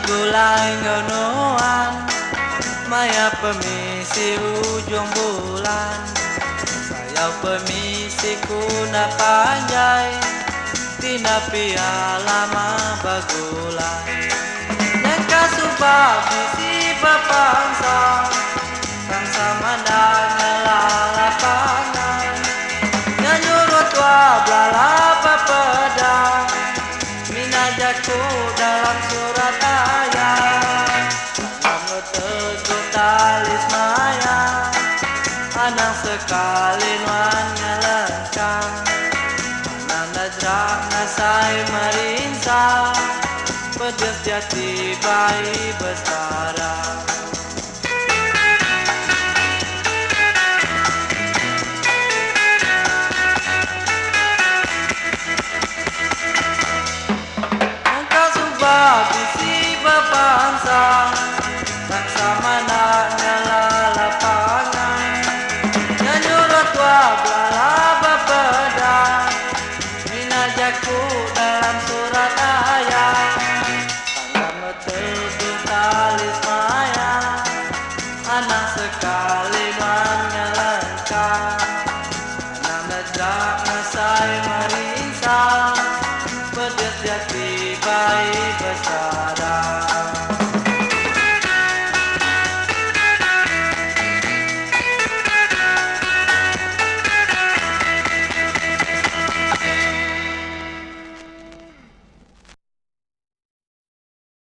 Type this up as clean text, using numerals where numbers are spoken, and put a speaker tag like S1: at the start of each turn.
S1: tergulai ngonoan Maya permisi ujung bulan Saya permisi kuna panjai Tina pialama bagulai Yang kasubah bisi bapangsa Bangsa mandangnya lalapangan Yang nyuruh tua belala pedang Minajaku dalam surat ayat Dalam teguh talis maya Anang sekali nuannya lengkang Anang najrak nasai merinsa Pedes jati bayi bestara